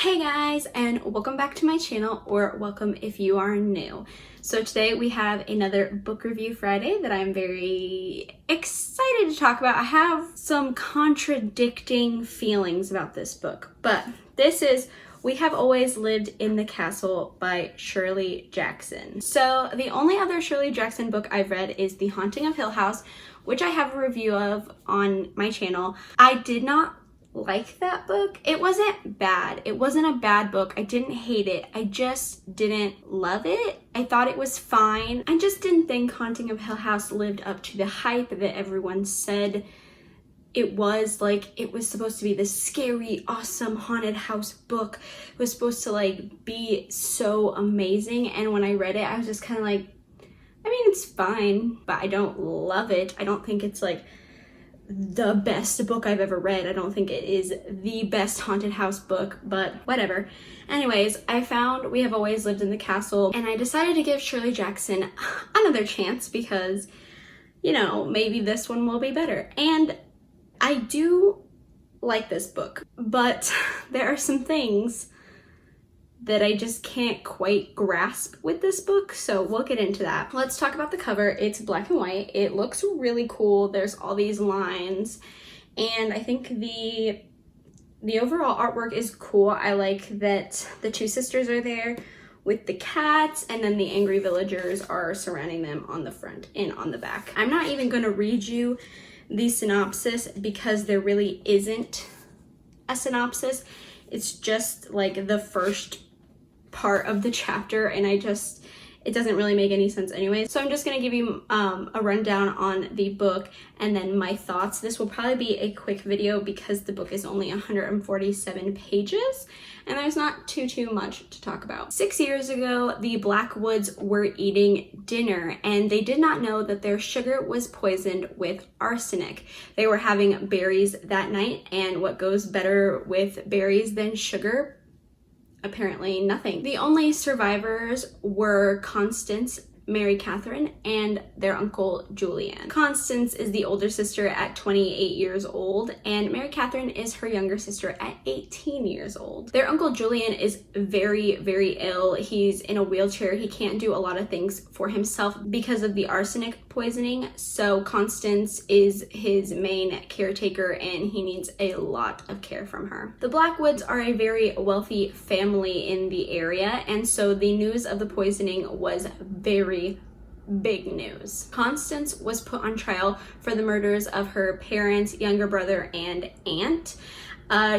Hey guys, and welcome back to my channel, or welcome if you are new. So today we have another book review Friday that I'm very excited to talk about. I have some contradicting feelings about this book, but this is We Have Always Lived in the Castle by Shirley Jackson. So the only other Shirley Jackson book I've read is The Haunting of Hill House, which I have a review of on my channel. I did not like that book. It wasn't bad. It wasn't a bad book. I didn't hate it. I just didn't love it. I thought it was fine. I just didn't think Haunting of Hill House lived up to the hype that everyone said it was. Like, it was supposed to be this scary, awesome haunted house book. It was supposed to like be so amazing, and when I read it, I was just kind of like, I mean, it's fine, but I don't love it. I don't think it's like the best book I've ever read. I don't think it is the best haunted house book, but whatever. Anyways, I found We Have Always Lived in the Castle, and I decided to give Shirley Jackson another chance because, you know, maybe this one will be better. And I do like this book, but there are some things that I just can't quite grasp with this book, so we'll get into that. Let's talk about the cover. It's black and white. It looks really cool. There's all these lines, and I think the overall artwork is cool. I like that the two sisters are there with the cats, and then the angry villagers are surrounding them on the front and on the back. I'm not even going to read you the synopsis because there really isn't a synopsis. It's just like the first part of the chapter, and it doesn't really make any sense anyway. So I'm just gonna give you a rundown on the book and then my thoughts. This will probably be a quick video because the book is only 147 pages and there's not too much to talk about. 6 years ago, the Blackwoods were eating dinner and they did not know that their sugar was poisoned with arsenic. They were having berries that night, and what goes better with berries than sugar? Apparently nothing. The only survivors were Constance, Mary Catherine, and their uncle Julian. Constance is the older sister at 28 years old, and Mary Catherine is her younger sister at 18 years old. Their uncle Julian is very ill. He's in a wheelchair. He can't do a lot of things for himself because of the arsenic poisoning, so Constance is his main caretaker and he needs a lot of care from her. The Blackwoods are a very wealthy family in the area, and so the news of the poisoning was very big news. Constance was put on trial for the murders of her parents, younger brother, and aunt.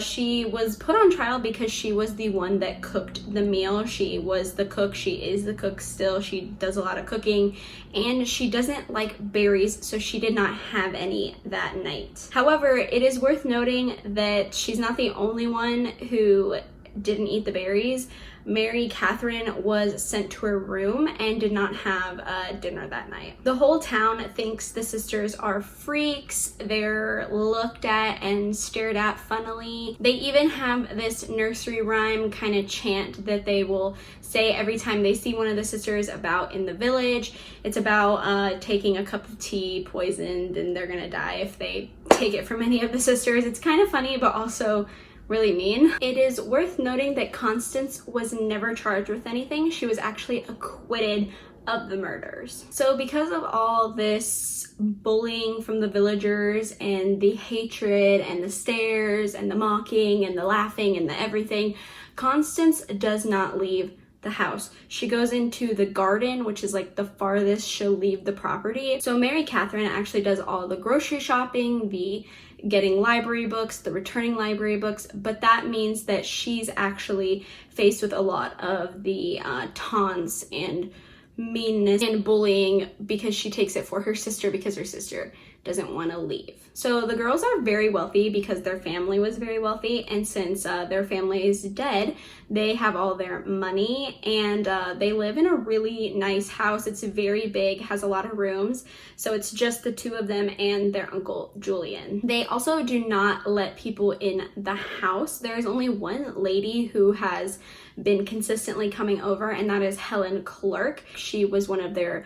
She was put on trial because she was the one that cooked the meal. She was the cook. She is the cook still. She does a lot of cooking, and she doesn't like berries, so she did not have any that night. However, it is worth noting that she's not the only one who didn't eat the berries. Mary Catherine was sent to her room and did not have dinner that night. The whole town thinks the sisters are freaks. They're looked at and stared at funnily. They even have this nursery rhyme kind of chant that they will say every time they see one of the sisters about in the village. It's about taking a cup of tea poisoned and they're gonna die if they take it from any of the sisters. It's kind of funny, but also really mean. It is worth noting that Constance was never charged with anything. She was actually acquitted of the murders. So because of all this bullying from the villagers and the hatred and the stares and the mocking and the laughing and the everything, Constance does not leave the house. She goes into the garden, which is like the farthest she'll leave the property. So Mary Catherine actually does all the grocery shopping, the getting library books, the returning library books, but that means that she's actually faced with a lot of the taunts and meanness and bullying because she takes it for her sister because her sister doesn't want to leave. So the girls are very wealthy because their family was very wealthy, and since their family is dead, they have all their money, and they live in a really nice house. It's very big, has a lot of rooms, so it's just the two of them and their uncle Julian. They also do not let people in the house. There's only one lady who has been consistently coming over, and that is Helen Clark. She was one of their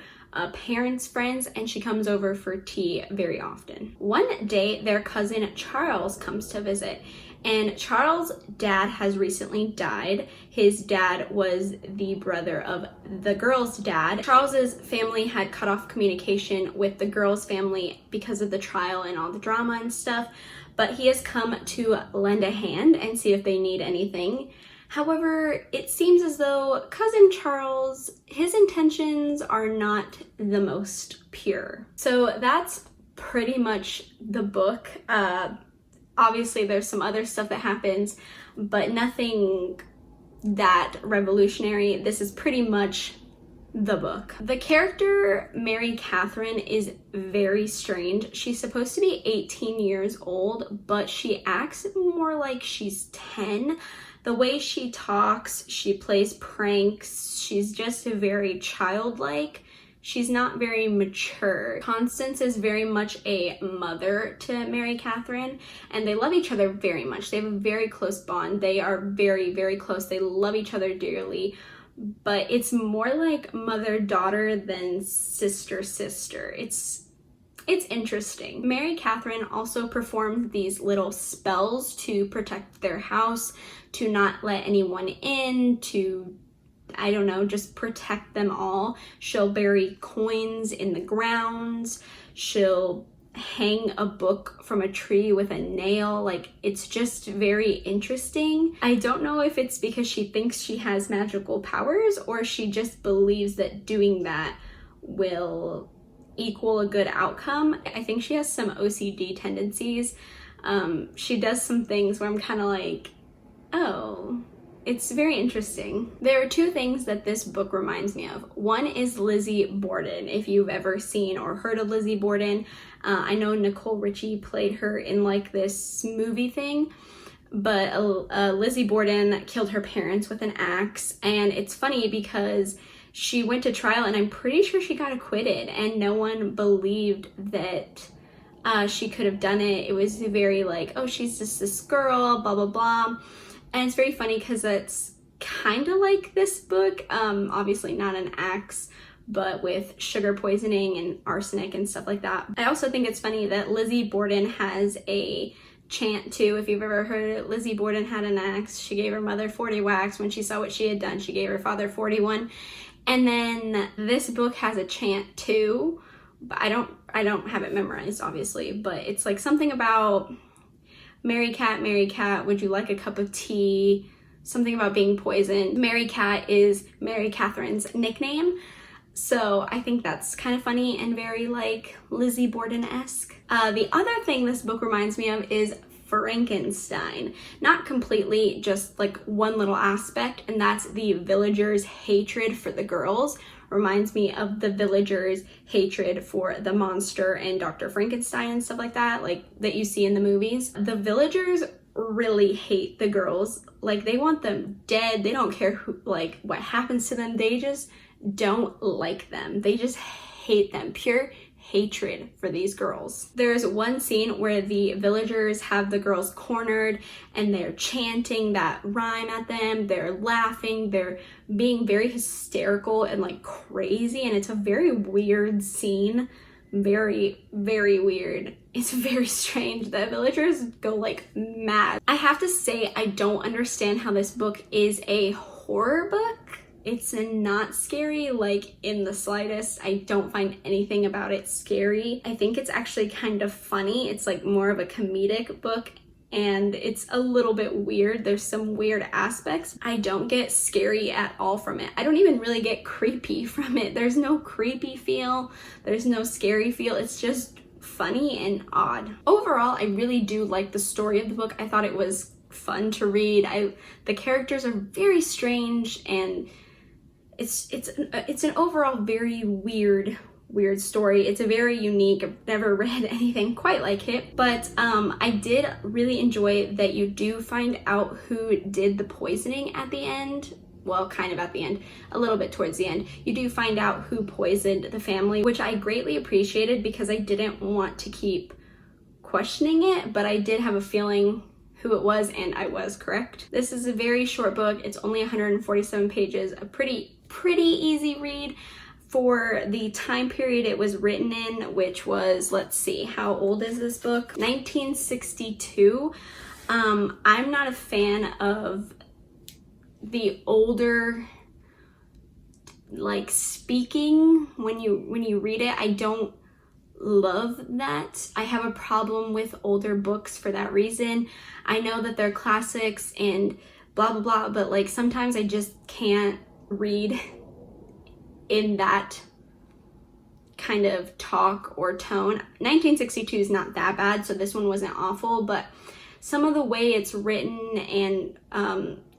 parents' friends, and she comes over for tea very often. One day, their cousin Charles comes to visit, And Charles' dad has recently died. His dad was the brother of the girl's dad. Charles's family had cut off communication with the girl's family because of the trial and all the drama and stuff, but he has come to lend a hand and see if they need anything. However, it seems as though Cousin Charles, his intentions are not the most pure. So that's pretty much the book. Obviously there's some other stuff that happens, but nothing that revolutionary. This is pretty much the book. The character Mary Catherine is very strange. She's supposed to be 18 years old, but she acts more like she's 10. The way she talks, she plays pranks, she's just very childlike. She's not very mature. Constance is very much a mother to Mary Catherine, and they love each other very much. They have a very close bond. They are very, very close. They love each other dearly, but it's more like mother-daughter than sister-sister. It's interesting. Mary Catherine also performs these little spells to protect their house, to not let anyone in, to, I don't know, just protect them all. She'll bury coins in the grounds. She'll hang a book from a tree with a nail. Like, it's just very interesting. I don't know if it's because she thinks she has magical powers or she just believes that doing that will equal a good outcome. I think she has some OCD tendencies. She does some things where I'm kind of like, oh, it's very interesting. There are two things that this book reminds me of. One is Lizzie Borden. If you've ever seen or heard of Lizzie Borden, I know Nicole Richie played her in like this movie thing, but Lizzie Borden killed her parents with an axe, and it's funny because she went to trial and I'm pretty sure she got acquitted and no one believed that she could have done it. It was very like, oh, she's just this girl, blah, blah, blah. And it's very funny because it's kind of like this book, obviously not an axe, but with sugar poisoning and arsenic and stuff like that. I also think it's funny that Lizzie Borden has a chant too. If you've ever heard it, Lizzie Borden had an axe. She gave her mother 40 whacks. When she saw what she had done, she gave her father 41. And then this book has a chant too, but I don't have it memorized, obviously, but it's like something about Mary Cat, would you like a cup of tea? Something about being poisoned. Mary Cat is Mary Catherine's nickname. So I think that's kind of funny and very like Lizzie Borden-esque. The other thing this book reminds me of is Frankenstein. Not completely, just like one little aspect, and that's the villagers' hatred for the girls. Reminds me of the villagers' hatred for the monster and Dr. Frankenstein and stuff like that, like that you see in the movies. The villagers really hate the girls. Like, they want them dead. They don't care who, like, what happens to them. They just don't like them. They just hate them. Pure hatred for these girls. There's one scene where the villagers have the girls cornered and they're chanting that rhyme at them. They're laughing. They're being very hysterical and like crazy, and it's a very weird scene. Very, very weird. It's very strange. The villagers go like mad. I have to say, I don't understand how this book is a horror book. It's not scary, like, in the slightest. I don't find anything about it scary. I think it's actually kind of funny. It's like more of a comedic book, and it's a little bit weird. There's some weird aspects. I don't get scary at all from it. I don't even really get creepy from it. There's no creepy feel. There's no scary feel. It's just funny and odd. Overall, I really do like the story of the book. I thought it was fun to read. The characters are very strange, and it's an overall very weird story. It's a very unique. I've never read anything quite like it, but I did really enjoy that you do find out who did the poisoning at the end. Well, kind of at the end, a little bit towards the end. You do find out who poisoned the family, which I greatly appreciated because I didn't want to keep questioning it, but I did have a feeling who it was, and I was correct. This is a very short book. It's only 147 pages, a pretty easy read for the time period it was written in, which was, let's see, how old is this book? 1962. I'm not a fan of the older, like, speaking when you read it. I don't love that. I have a problem with older books for that reason. I know that they're classics and blah blah blah, but like sometimes I just can't read in that kind of talk or tone. 1962 is not that bad, so this one wasn't awful, but some of the way it's written and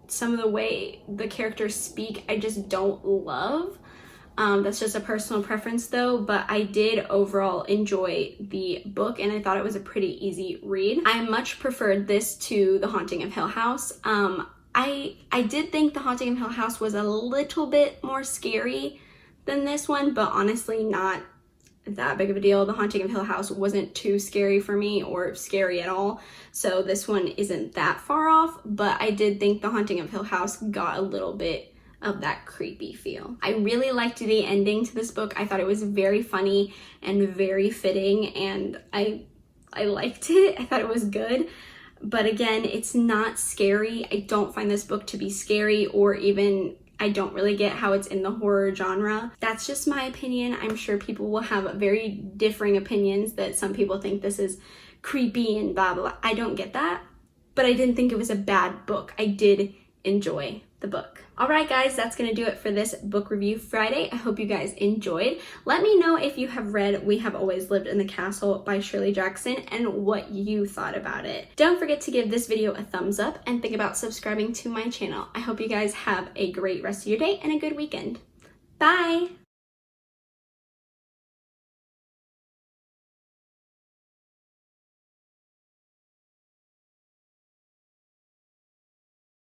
some of the way the characters speak, I just don't love. That's just a personal preference though, but I did overall enjoy the book and I thought it was a pretty easy read. I much preferred this to The Haunting of Hill House. I did think The Haunting of Hill House was a little bit more scary than this one, but honestly not that big of a deal. The Haunting of Hill House wasn't too scary for me or scary at all, so this one isn't that far off, but I did think The Haunting of Hill House got a little bit of that creepy feel. I really liked the ending to this book. I thought it was very funny and very fitting, and I liked it. I thought it was good. But again, it's not scary. I don't find this book to be scary, or even I don't really get how it's in the horror genre. That's just my opinion. I'm sure people will have very differing opinions, that some people think this is creepy and blah blah. I don't get that, but I didn't think it was a bad book. I did enjoy the book. Alright guys, that's gonna do it for this book review Friday. I hope you guys enjoyed. Let me know if you have read We Have Always Lived in the Castle by Shirley Jackson and what you thought about it. Don't forget to give this video a thumbs up and think about subscribing to my channel. I hope you guys have a great rest of your day and a good weekend. Bye!